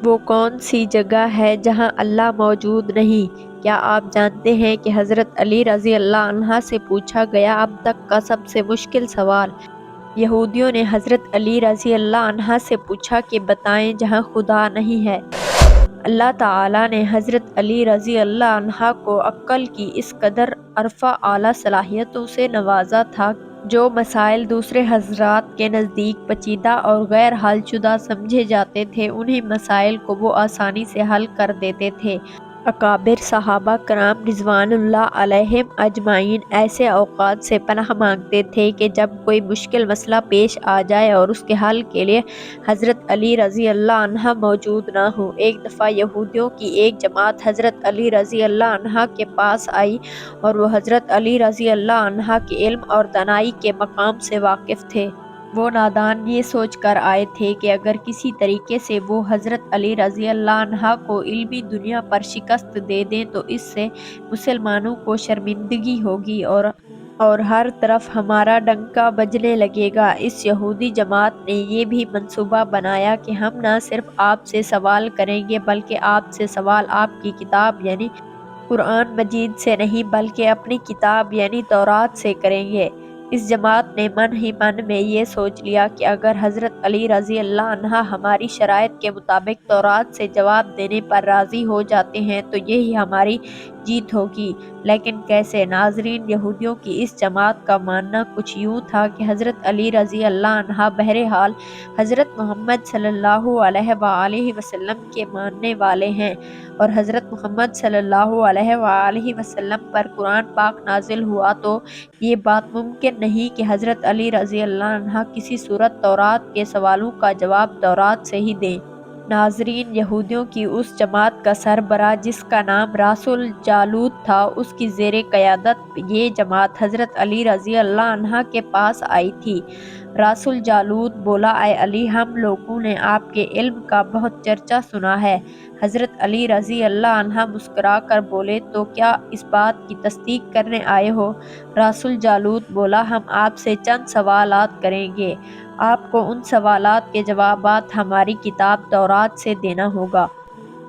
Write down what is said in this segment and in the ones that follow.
وہ کون سی جگہ ہے جہاں اللہ موجود نہیں؟ کیا آپ جانتے ہیں کہ حضرت علی رضی اللہ عنہ سے پوچھا گیا اب تک کا سب سے مشکل سوال؟ یہودیوں نے حضرت علی رضی اللہ عنہ سے پوچھا کہ بتائیں جہاں خدا نہیں ہے۔ اللہ تعالیٰ نے حضرت علی رضی اللہ عنہ کو عقل کی اس قدر عرفہ اعلیٰ صلاحیتوں سے نوازا تھا جو مسائل دوسرے حضرات کے نزدیک پیچیدہ اور غیر حل شدہ سمجھے جاتے تھے، انہی مسائل کو وہ آسانی سے حل کر دیتے تھے۔ اکابر صحابہ کرام رضوان اللہ علیہم اجمعین ایسے اوقات سے پناہ مانگتے تھے کہ جب کوئی مشکل مسئلہ پیش آ جائے اور اس کے حل کے لیے حضرت علی رضی اللہ عنہ موجود نہ ہوں۔ ایک دفعہ یہودیوں کی ایک جماعت حضرت علی رضی اللہ عنہ کے پاس آئی اور وہ حضرت علی رضی اللہ عنہ کے علم اور دانائی کے مقام سے واقف تھے۔ وہ نادان یہ سوچ کر آئے تھے کہ اگر کسی طریقے سے وہ حضرت علی رضی اللہ عنہ کو علمی دنیا پر شکست دے دیں تو اس سے مسلمانوں کو شرمندگی ہوگی اور ہر طرف ہمارا ڈنکا بجنے لگے گا۔ اس یہودی جماعت نے یہ بھی منصوبہ بنایا کہ ہم نہ صرف آپ سے سوال کریں گے بلکہ آپ سے سوال آپ کی کتاب یعنی قرآن مجید سے نہیں بلکہ اپنی کتاب یعنی تورات سے کریں گے۔ اس جماعت نے من ہی من میں یہ سوچ لیا کہ اگر حضرت علی رضی اللہ عنہ ہماری شرائط کے مطابق تورات سے جواب دینے پر راضی ہو جاتے ہیں تو یہی ہماری جیت ہوگی۔ لیکن کیسے؟ ناظرین، یہودیوں کی اس جماعت کا ماننا کچھ یوں تھا کہ حضرت علی رضی اللہ عنہ بہرحال حضرت محمد صلی اللہ علیہ وآلہ وسلم کے ماننے والے ہیں اور حضرت محمد صلی اللہ علیہ وآلہ وسلم پر قرآن پاک نازل ہوا تو یہ بات ممکن نہیں کہ حضرت علی رضی اللہ عنہ کسی صورت تورات کے سوالوں کا جواب تورات سے ہی دیں۔ ناظرین، یہودیوں کی اس جماعت کا سربراہ جس کا نام راس الجالوت تھا، اس کی زیر قیادت یہ جماعت حضرت علی رضی اللہ عنہ کے پاس آئی تھی۔ راس الجالوت بولا، اے علی، ہم لوگوں نے آپ کے علم کا بہت چرچا سنا ہے۔ حضرت علی رضی اللہ عنہ مسکرا کر بولے، تو کیا اس بات کی تصدیق کرنے آئے ہو؟ راس الجالوت بولا، ہم آپ سے چند سوالات کریں گے، آپ کو ان سوالات کے جوابات ہماری کتاب تورات سے دینا ہوگا،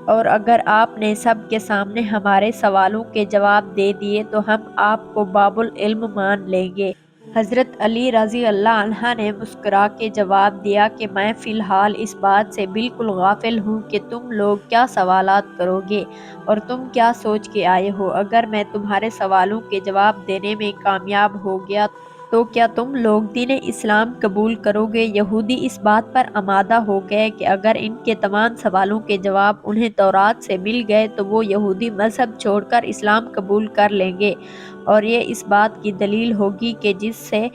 اور اگر آپ نے سب کے سامنے ہمارے سوالوں کے جواب دے دیے تو ہم آپ کو باب العلم مان لیں گے۔ حضرت علی رضی اللہ عنہ نے مسکرا کے جواب دیا کہ میں فی الحال اس بات سے بالکل غافل ہوں کہ تم لوگ کیا سوالات کرو گے اور تم کیا سوچ کے آئے ہو۔ اگر میں تمہارے سوالوں کے جواب دینے میں کامیاب ہو گیا تو کیا تم لوگ دین اسلام قبول کرو گے؟ یہودی اس بات پر آمادہ ہو گئے کہ اگر ان کے تمام سوالوں کے جواب انہیں تورات سے مل گئے تو وہ یہودی مذہب چھوڑ کر اسلام قبول کر لیں گے، اور یہ اس بات کی دلیل ہوگی کہ جس سے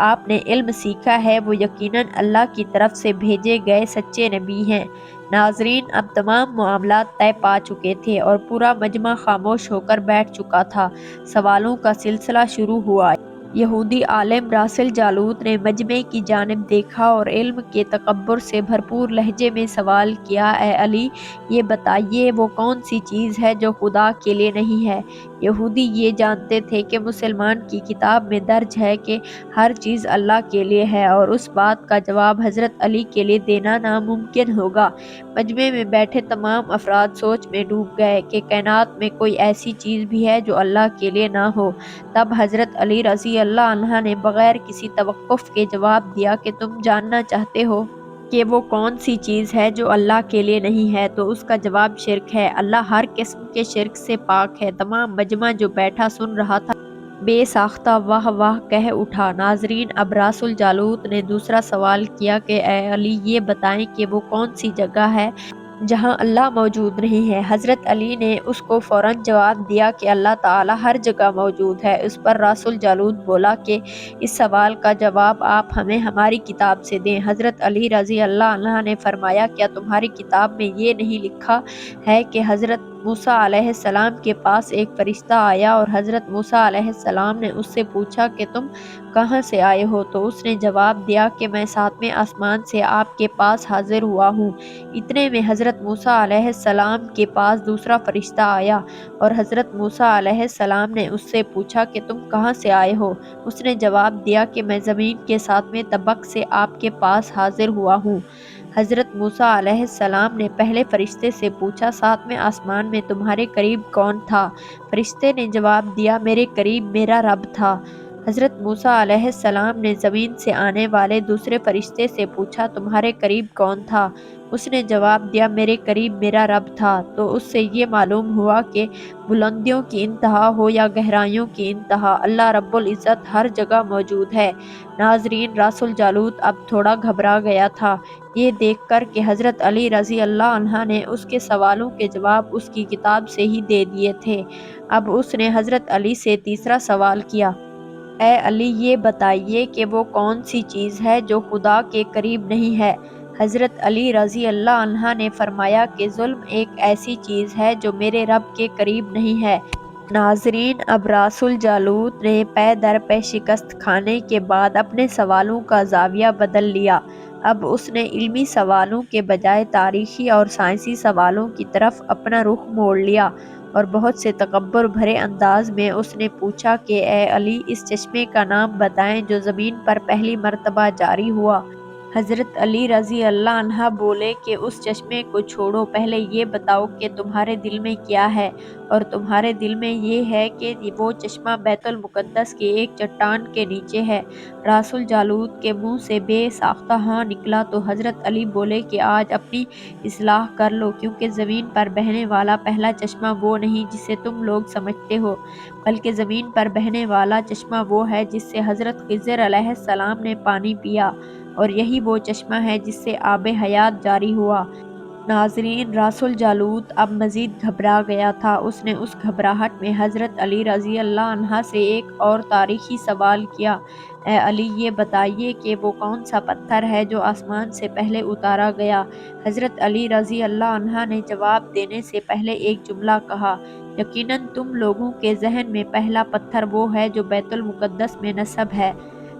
آپ نے علم سیکھا ہے وہ یقیناً اللہ کی طرف سے بھیجے گئے سچے نبی ہیں۔ ناظرین، اب تمام معاملات طے پا چکے تھے اور پورا مجمع خاموش ہو کر بیٹھ چکا تھا۔ سوالوں کا سلسلہ شروع ہوا۔ یہودی عالم راس الجالوت نے مجمع کی جانب دیکھا اور علم کے تکبر سے بھرپور لہجے میں سوال کیا، اے علی، یہ بتائیے وہ کون سی چیز ہے جو خدا کے لیے نہیں ہے؟ یہودی یہ جانتے تھے کہ مسلمان کی کتاب میں درج ہے کہ ہر چیز اللہ کے لیے ہے اور اس بات کا جواب حضرت علی کے لیے دینا ناممکن ہوگا۔ مجمع میں بیٹھے تمام افراد سوچ میں ڈوب گئے کہ کائنات میں کوئی ایسی چیز بھی ہے جو اللہ کے لیے نہ ہو۔ تب حضرت علی رضی اللہ عنہ نے بغیر کسی توقف کے جواب دیا کہ تم جاننا چاہتے ہو کہ وہ کون سی چیز ہے جو اللہ کے لیے نہیں ہے تو اس کا جواب شرک ہے۔ اللہ ہر قسم کے شرک سے پاک ہے۔ تمام مجمع جو بیٹھا سن رہا تھا بے ساختہ واہ واہ کہہ اٹھا۔ ناظرین، اب راس الجالوت نے دوسرا سوال کیا کہ اے علی، یہ بتائیں کہ وہ کون سی جگہ ہے جہاں اللہ موجود نہیں ہے؟ حضرت علی نے اس کو فوراً جواب دیا کہ اللہ تعالیٰ ہر جگہ موجود ہے۔ اس پر راس الجالوت بولا کہ اس سوال کا جواب آپ ہمیں ہماری کتاب سے دیں۔ حضرت علی رضی اللہ عنہ نے فرمایا، کیا تمہاری کتاب میں یہ نہیں لکھا ہے کہ حضرت موسیٰ علیہ السلام کے پاس ایک فرشتہ آیا اور حضرت موسیٰ علیہ السلام نے اس سے پوچھا کہ تم کہاں سے آئے ہو؟ تو اس نے جواب دیا کہ میں 7ویں آسمان سے آپ کے پاس حاضر ہوا ہوں۔ اتنے میں حضرت موسیٰ علیہ السلام کے پاس دوسرا فرشتہ آیا اور حضرت موسیٰ علیہ السلام نے اس سے پوچھا کہ تم کہاں سے آئے ہو؟ اس نے جواب دیا کہ میں زمین کے 7ویں طبق سے آپ کے پاس حاضر ہوا ہوں۔ حضرت موسیٰ علیہ السلام نے پہلے فرشتے سے پوچھا، ساتویں آسمان میں تمہارے قریب کون تھا؟ فرشتے نے جواب دیا، میرے قریب میرا رب تھا۔ حضرت موسیٰ علیہ السلام نے زمین سے آنے والے دوسرے فرشتے سے پوچھا، تمہارے قریب کون تھا؟ اس نے جواب دیا، میرے قریب میرا رب تھا۔ تو اس سے یہ معلوم ہوا کہ بلندیوں کی انتہا ہو یا گہرائیوں کی انتہا، اللہ رب العزت ہر جگہ موجود ہے۔ ناظرین، راس الجالوت اب تھوڑا گھبرا گیا تھا، یہ دیکھ کر کہ حضرت علی رضی اللہ عنہ نے اس کے سوالوں کے جواب اس کی کتاب سے ہی دے دیے تھے۔ اب اس نے حضرت علی سے تیسرا سوال کیا، اے علی، یہ بتائیے کہ وہ کون سی چیز ہے جو خدا کے قریب نہیں ہے؟ حضرت علی رضی اللہ عنہ نے فرمایا کہ ظلم ایک ایسی چیز ہے جو میرے رب کے قریب نہیں ہے۔ ناظرین، اب راس الجالوت نے پے در پے شکست کھانے کے بعد اپنے سوالوں کا زاویہ بدل لیا۔ اب اس نے علمی سوالوں کے بجائے تاریخی اور سائنسی سوالوں کی طرف اپنا رخ موڑ لیا، اور بہت سے تکبر بھرے انداز میں اس نے پوچھا کہ اے علی، اس چشمے کا نام بتائیں جو زمین پر پہلی مرتبہ جاری ہوا۔ حضرت علی رضی اللہ عنہ بولے کہ اس چشمے کو چھوڑو، پہلے یہ بتاؤ کہ تمہارے دل میں کیا ہے؟ اور تمہارے دل میں یہ ہے کہ وہ چشمہ بیت المقدس کی ایک چٹان کے نیچے ہے۔ راس الجالوت کے منہ سے بے ساختہ ہاں نکلا تو حضرت علی بولے کہ آج اپنی اصلاح کر لو، کیونکہ زمین پر بہنے والا پہلا چشمہ وہ نہیں جسے تم لوگ سمجھتے ہو، بلکہ زمین پر بہنے والا چشمہ وہ ہے جس سے حضرت خضر علیہ السلام نے پانی پیا، اور یہی وہ چشمہ ہے جس سے آب حیات جاری ہوا۔ ناظرین، راس الجالوت اب مزید گھبرا گیا تھا۔ اس نے اس گھبراہٹ میں حضرت علی رضی اللہ عنہ سے ایک اور تاریخی سوال کیا، اے علی، یہ بتائیے کہ وہ کون سا پتھر ہے جو آسمان سے پہلے اتارا گیا؟ حضرت علی رضی اللہ عنہ نے جواب دینے سے پہلے ایک جملہ کہا، یقیناً تم لوگوں کے ذہن میں پہلا پتھر وہ ہے جو بیت المقدس میں نصب ہے،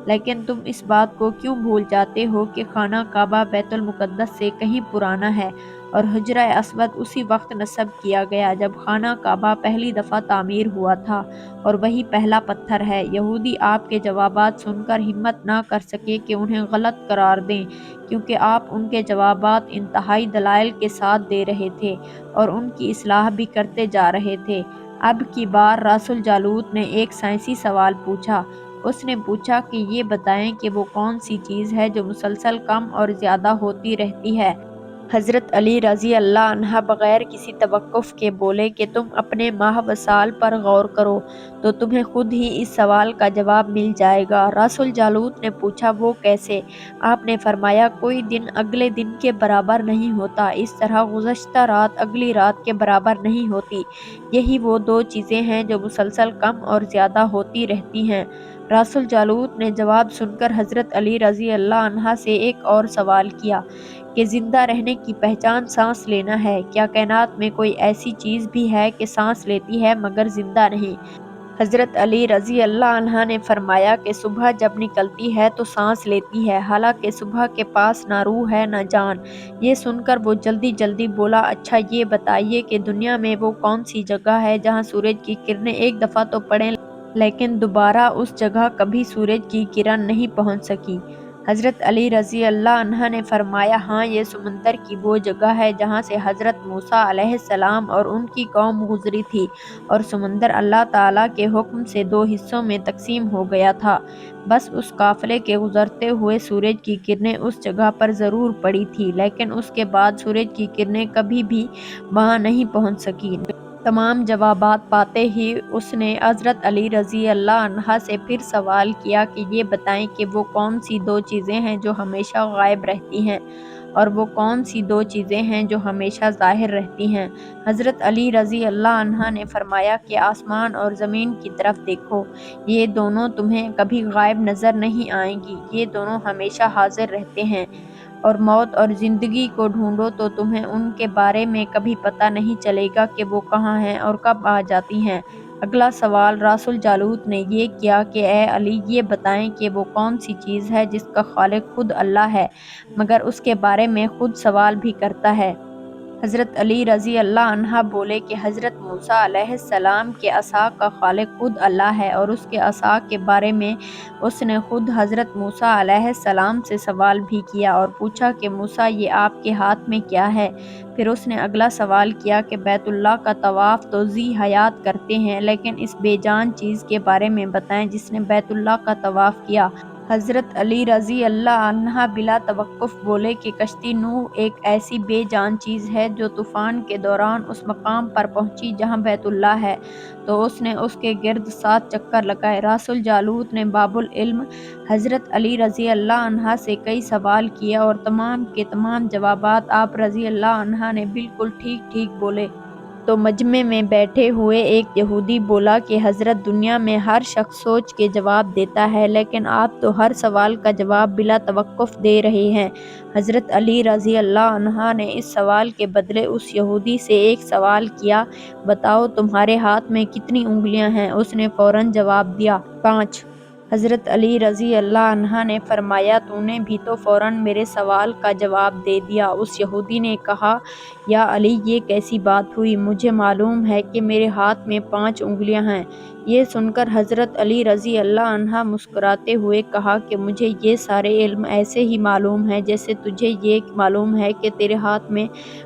لیکن تم اس بات کو کیوں بھول جاتے ہو کہ خانہ کعبہ بیت المقدس سے کہیں پرانا ہے، اور حجرہ اسود اسی وقت نصب کیا گیا جب خانہ کعبہ پہلی دفعہ تعمیر ہوا تھا، اور وہی پہلا پتھر ہے۔ یہودی آپ کے جوابات سن کر ہمت نہ کر سکے کہ انہیں غلط قرار دیں، کیونکہ آپ ان کے جوابات انتہائی دلائل کے ساتھ دے رہے تھے اور ان کی اصلاح بھی کرتے جا رہے تھے۔ اب کی بار راس الجالوت نے ایک سائنسی سوال پوچھا۔ اس نے پوچھا کہ یہ بتائیں کہ وہ کون سی چیز ہے جو مسلسل کم اور زیادہ ہوتی رہتی ہے؟ حضرت علی رضی اللہ عنہ بغیر کسی توقف کے بولے کہ تم اپنے ماہ و سال پر غور کرو تو تمہیں خود ہی اس سوال کا جواب مل جائے گا۔ راس الجالوت نے پوچھا، وہ کیسے؟ آپ نے فرمایا، کوئی دن اگلے دن کے برابر نہیں ہوتا، اس طرح گزشتہ رات اگلی رات کے برابر نہیں ہوتی، یہی وہ دو چیزیں ہیں جو مسلسل کم اور زیادہ ہوتی رہتی ہیں۔ راس الجالوت نے جواب سن کر حضرت علی رضی اللہ عنہ سے ایک اور سوال کیا کہ زندہ رہنے کی پہچان سانس لینا ہے، کیا کائنات میں کوئی ایسی چیز بھی ہے کہ سانس لیتی ہے مگر زندہ نہیں؟ حضرت علی رضی اللہ عنہ نے فرمایا کہ صبح جب نکلتی ہے تو سانس لیتی ہے، حالانکہ صبح کے پاس نہ روح ہے نہ جان۔ یہ سن کر وہ جلدی جلدی بولا، اچھا یہ بتائیے کہ دنیا میں وہ کون سی جگہ ہے جہاں سورج کی کرنیں ایک دفعہ تو پڑیں لیکن دوبارہ اس جگہ کبھی سورج کی کرن نہیں پہنچ سکی؟ حضرت علی رضی اللہ عنہ نے فرمایا، ہاں، یہ سمندر کی وہ جگہ ہے جہاں سے حضرت موسیٰ علیہ السلام اور ان کی قوم گزری تھی، اور سمندر اللہ تعالیٰ کے حکم سے دو حصوں میں تقسیم ہو گیا تھا، بس اس قافلے کے گزرتے ہوئے سورج کی کرنیں اس جگہ پر ضرور پڑی تھی، لیکن اس کے بعد سورج کی کرنیں کبھی بھی وہاں نہیں پہنچ سکیں۔ تمام جوابات پاتے ہی اس نے حضرت علی رضی اللہ عنہ سے پھر سوال کیا کہ یہ بتائیں کہ وہ کون سی دو چیزیں ہیں جو ہمیشہ غائب رہتی ہیں، اور وہ کون سی دو چیزیں ہیں جو ہمیشہ ظاہر رہتی ہیں؟ حضرت علی رضی اللہ عنہ نے فرمایا کہ آسمان اور زمین کی طرف دیکھو، یہ دونوں تمہیں کبھی غائب نظر نہیں آئیں گی، یہ دونوں ہمیشہ حاضر رہتے ہیں، اور موت اور زندگی کو ڈھونڈو تو تمہیں ان کے بارے میں کبھی پتہ نہیں چلے گا کہ وہ کہاں ہیں اور کب آ جاتی ہیں۔ اگلا سوال راس الجالوت نے یہ کیا کہ اے علی، یہ بتائیں کہ وہ کون سی چیز ہے جس کا خالق خود اللہ ہے، مگر اس کے بارے میں خود سوال بھی کرتا ہے؟ حضرت علی رضی اللہ عنہ بولے کہ حضرت موسیٰ علیہ السلام کے عصا کا خالق خود اللہ ہے، اور اس کے عصا کے بارے میں اس نے خود حضرت موسیٰ علیہ السلام سے سوال بھی کیا اور پوچھا کہ موسیٰ یہ آپ کے ہاتھ میں کیا ہے؟ پھر اس نے اگلا سوال کیا کہ بیت اللہ کا طواف تو ذی حیات کرتے ہیں، لیکن اس بے جان چیز کے بارے میں بتائیں جس نے بیت اللہ کا طواف کیا۔ حضرت علی رضی اللہ عنہ بلا توقف بولے کہ کشتی نوح ایک ایسی بے جان چیز ہے جو طوفان کے دوران اس مقام پر پہنچی جہاں بیت اللہ ہے، تو اس نے اس کے گرد 7 چکر لگائے۔ راس الجالوت نے باب العلم حضرت علی رضی اللہ عنہ سے کئی سوال کیے اور تمام کے تمام جوابات آپ رضی اللہ عنہ نے بالکل ٹھیک ٹھیک بولے۔ تو مجمع میں بیٹھے ہوئے ایک یہودی بولا کہ حضرت دنیا میں ہر شخص سوچ کے جواب دیتا ہے، لیکن آپ تو ہر سوال کا جواب بلا توقف دے رہے ہیں۔ حضرت علی رضی اللہ عنہ نے اس سوال کے بدلے اس یہودی سے ایک سوال کیا، بتاؤ تمہارے ہاتھ میں کتنی انگلیاں ہیں؟ اس نے فوراً جواب دیا، 5۔ حضرت علی رضی اللہ عنہ نے فرمایا، تو نے بھی تو فوراً میرے سوال کا جواب دے دیا۔ اس یہودی نے کہا، یا علی یہ کیسی بات ہوئی؟ مجھے معلوم ہے کہ میرے ہاتھ میں 5 انگلیاں ہیں۔ یہ سن کر حضرت علی رضی اللہ عنہ مسکراتے ہوئے کہا کہ مجھے یہ سارے علم ایسے ہی معلوم ہیں جیسے تجھے یہ معلوم ہے کہ تیرے ہاتھ میں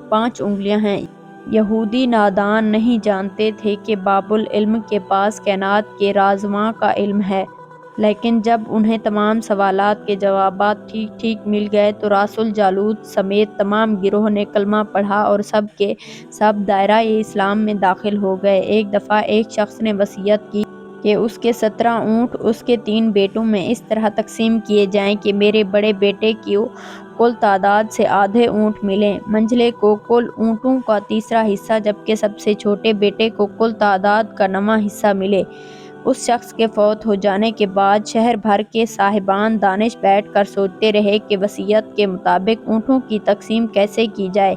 5 انگلیاں ہیں۔ یہودی نادان نہیں جانتے تھے کہ باب العلم کے پاس کائنات کے رازواں کا علم ہے، لیکن جب انہیں تمام سوالات کے جوابات ٹھیک ٹھیک مل گئے تو راس الجالوت سمیت تمام گروہ نے کلمہ پڑھا اور سب کے سب دائرہ اسلام میں داخل ہو گئے۔ ایک دفعہ ایک شخص نے وصیت کی کہ اس کے 17 اونٹ اس کے 3 بیٹوں میں اس طرح تقسیم کیے جائیں کہ میرے بڑے بیٹے کو کل تعداد سے آدھے اونٹ ملیں، منجھلے کو کل اونٹوں کا تیسرا حصہ، جبکہ سب سے چھوٹے بیٹے کو کل تعداد کا 9واں حصہ ملے۔ اس شخص کے فوت ہو جانے کے بعد شہر بھر کے صاحبان دانش بیٹھ کر سوچتے رہے کہ وصیت کے مطابق اونٹوں کی تقسیم کیسے کی جائے۔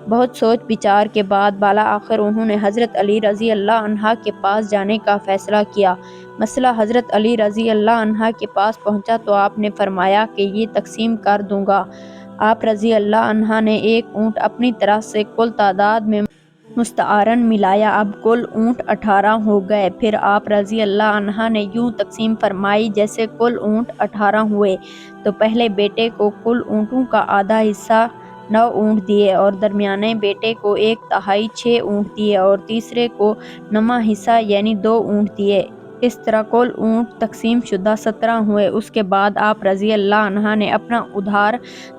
بہت سوچ بچار کے بعد بالآخر انہوں نے حضرت علی رضی اللہ عنہ کے پاس جانے کا فیصلہ کیا۔ مسئلہ حضرت علی رضی اللہ عنہ کے پاس پہنچا تو آپ نے فرمایا کہ یہ تقسیم کر دوں گا۔ آپ رضی اللہ عنہ نے ایک اونٹ اپنی طرف سے کل تعداد میں مستعارن ملایا، اب کل اونٹ 18 ہو گئے۔ پھر آپ رضی اللہ عنہ نے یوں تقسیم فرمائی جیسے کل اونٹ 18 ہوئے، تو پہلے بیٹے کو کل اونٹوں کا آدھا حصہ 9 اونٹ دیے، اور درمیانے بیٹے کو 1/3 6 اونٹ دیے، اور تیسرے کو 9واں حصہ یعنی 2 اونٹ دیے۔ اس طرح کل اونٹ تقسیم شدہ 17 ہوئے۔ اس کے بعد آپ رضی اللہ عنہ نے اپنا ادھار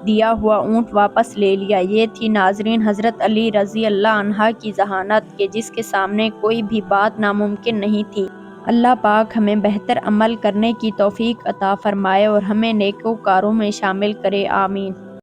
دیا ہوا اونٹ واپس لے لیا۔ یہ تھی ناظرین حضرت علی رضی اللہ عنہ کی ذہانت کہ جس کے سامنے کوئی بھی بات ناممکن نہیں تھی۔ اللہ پاک ہمیں بہتر عمل کرنے کی توفیق عطا فرمائے اور ہمیں نیکوکاروں میں شامل کرے، آمین۔